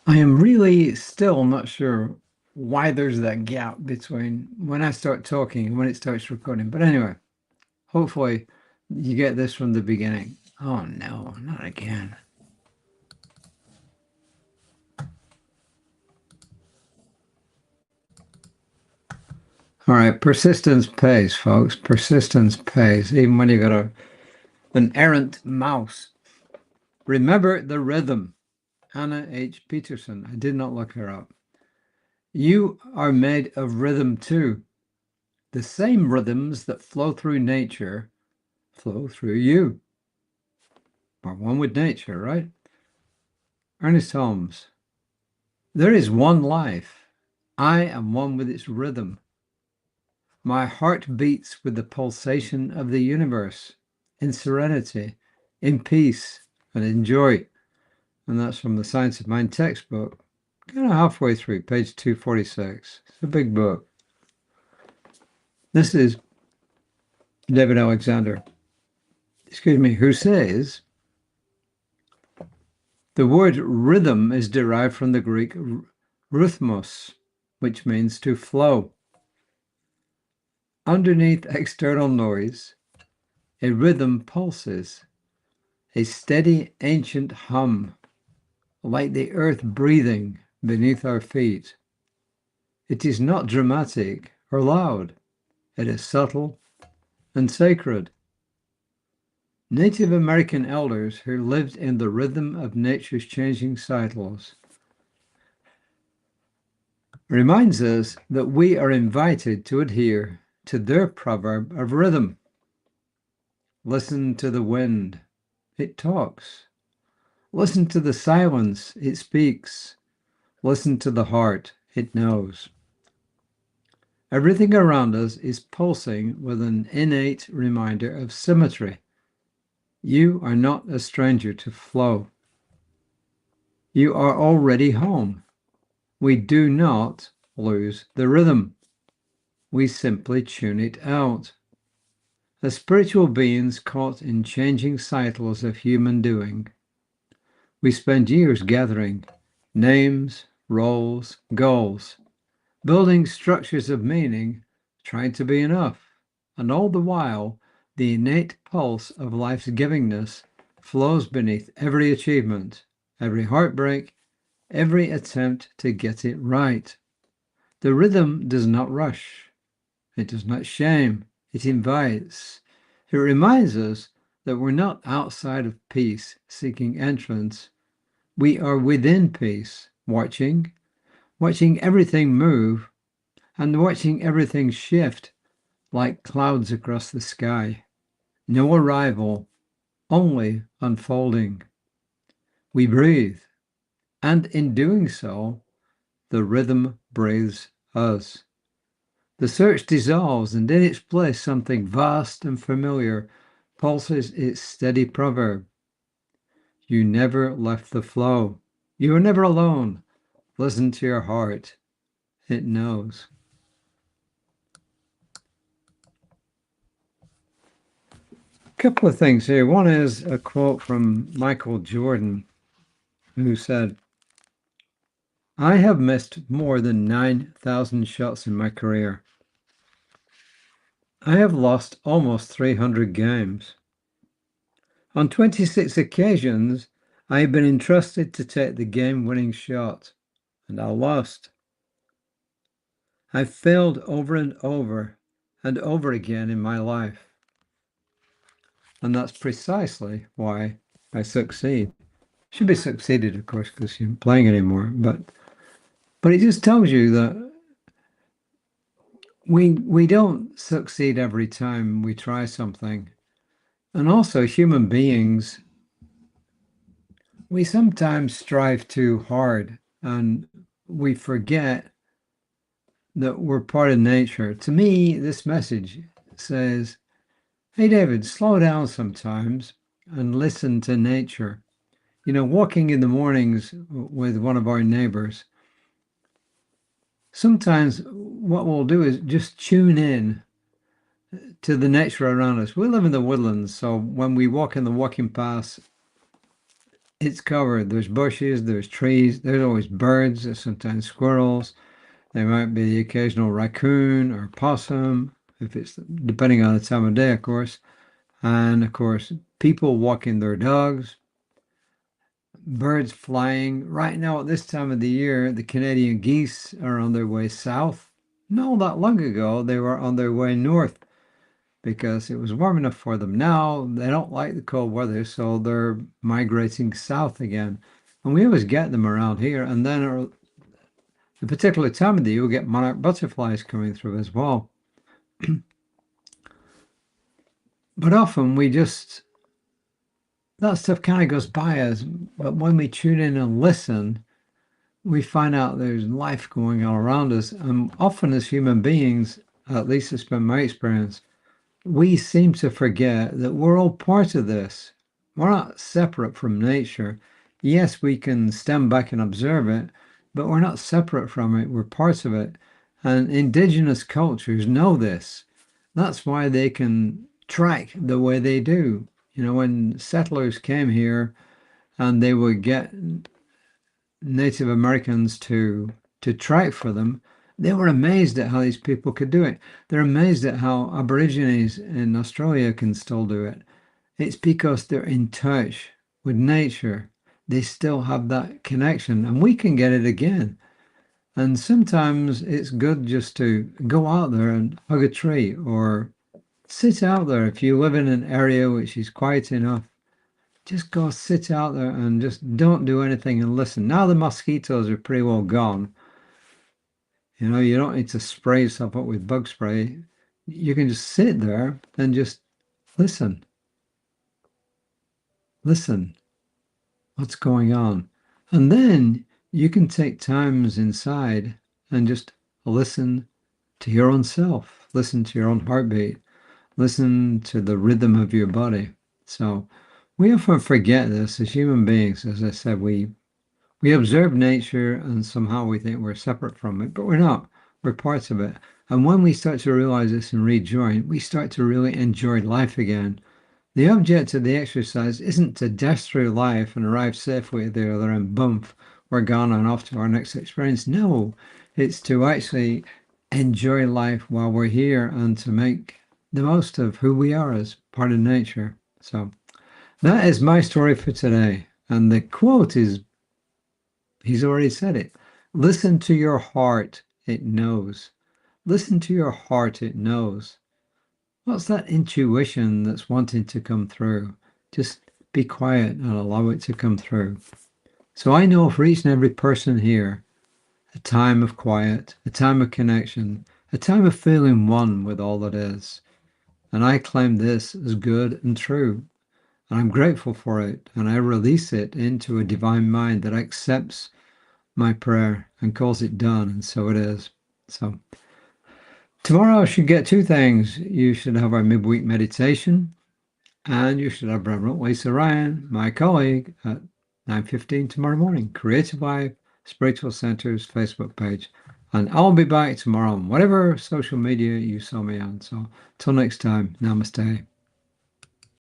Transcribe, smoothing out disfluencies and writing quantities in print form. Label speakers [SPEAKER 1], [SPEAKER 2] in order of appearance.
[SPEAKER 1] I am really still not sure why there's that gap between when I start talking and when it starts recording. But anyway, hopefully you get this from the beginning. Oh no, not again. All right, persistence pays, folks. Persistence pays, even when you got an errant mouse. Remember the rhythm. Anna H. Peterson. I did not look her up. You are made of rhythm too. The same rhythms that flow through nature flow through you. Are one with nature, right? Ernest Holmes. There is one life. I am one with its rhythm. My heart beats with the pulsation of the universe, in serenity, in peace, and in joy. And that's from the Science of Mind textbook, kind of halfway through, page 246. It's a big book. This is David Alexender, who says, the word rhythm is derived from the Greek rhythmos, which means to flow. Underneath external noise, a rhythm pulses, a steady ancient hum, like the earth breathing beneath our feet. It is not dramatic or loud. It is subtle and sacred. Native American elders who lived in the rhythm of nature's changing cycles reminds us that we are invited to adhere to their proverb of rhythm. Listen to the wind, it talks. Listen to the silence, it speaks. Listen to the heart, it knows. Everything around us is pulsing with an innate reminder of symmetry. You are not a stranger to flow. You are already home. We do not lose the rhythm. We simply tune it out. As spiritual beings caught in changing cycles of human doing, we spend years gathering names, roles, goals, building structures of meaning, trying to be enough, and all the while, the innate pulse of life's givingness flows beneath every achievement, every heartbreak, every attempt to get it right. The rhythm does not rush. It does not shame. It invites. It reminds us that we're not outside of peace seeking entrance. We are within peace, watching everything move and watching everything shift like clouds across the sky. No arrival, only unfolding. We breathe, and in doing so, the rhythm breathes us. The search dissolves, and in its place something vast and familiar pulses its steady proverb. You never left the flow. You are never alone. Listen to your heart. It knows. A couple of things here. One is a quote from Michael Jordan, who said, I have missed more than 9,000 shots in my career. I have lost almost 300 games. On 26 occasions, I have been entrusted to take the game-winning shot, and I lost. I've failed over and over again in my life. And that's precisely why I succeed. Should be succeeded, of course, because you're playing anymore. But it just tells you that we don't succeed every time we try something. And also, human beings, we sometimes strive too hard and we forget that we're part of nature. To me, this message says, hey, David, slow down sometimes and listen to nature. You know, walking in the mornings with one of our neighbors, sometimes what we'll do is just tune in to the nature around us. We live in the woodlands, so when we walk in the walking paths it's covered. There's bushes, there's trees, there's always birds, there's sometimes squirrels. There might be the occasional raccoon or possum, if it's depending on the time of day, of course. And of course, people walking their dogs, birds flying. Right now, at this time of the year, the Canadian geese are on their way south. Not that long ago, they were on their way north because it was warm enough for them. Now, they don't like the cold weather, so they're migrating south again. And we always get them around here. And then a particular time of the year, we get monarch butterflies coming through as well. But often that stuff kind of goes by us. But when we tune in and listen, we find out there's life going on around us. And often as human beings, at least it's been my experience, we seem to forget that we're all part of this. We're not separate from nature. Yes, we can stand back and observe it, but we're not separate from it. We're part of it. And indigenous cultures know this. That's why they can track the way they do. You know, when settlers came here and they would get Native Americans to track for them, they were amazed at how these people could do it. They're amazed at how Aborigines in Australia can still do it. It's because they're in touch with nature. They still have that connection, and we can get it again. And sometimes it's good just to go out there and hug a tree or sit out there. If you live in an area which is quiet enough, just go sit out there and just don't do anything and listen. Now the mosquitoes are pretty well gone. You know, you don't need to spray yourself up with bug spray. You can just sit there and just listen. Listen. What's going on? And then you can take times inside and just listen to your own self. Listen to your own heartbeat. Listen to the rhythm of your body. So we often forget this as human beings. As I said, we observe nature and somehow we think we're separate from it, but we're not. We're parts of it. And when we start to realize this and rejoin, we start to really enjoy life again. The object of the exercise isn't to dash through life and arrive safely at the other end, boom, we're gone and off to our next experience. No, it's to actually enjoy life while we're here and to make the most of who we are as part of nature. So that is my story for today. And the quote is, he's already said it. Listen to your heart, it knows. Listen to your heart, it knows. What's that intuition that's wanting to come through? Just be quiet and allow it to come through. So I know for each and every person here, a time of quiet, a time of connection, a time of feeling one with all that is. And I claim this as good and true. And I'm grateful for it. And I release it into a divine mind that accepts my prayer and calls it done. And so it is. So tomorrow I should get two things. You should have our midweek meditation, and you should have Reverend Lisa Ryan, my colleague, at 9:15 tomorrow morning. Creative Life Spiritual Center's Facebook page. And I'll be back tomorrow on whatever social media you saw me on. So till next time, namaste.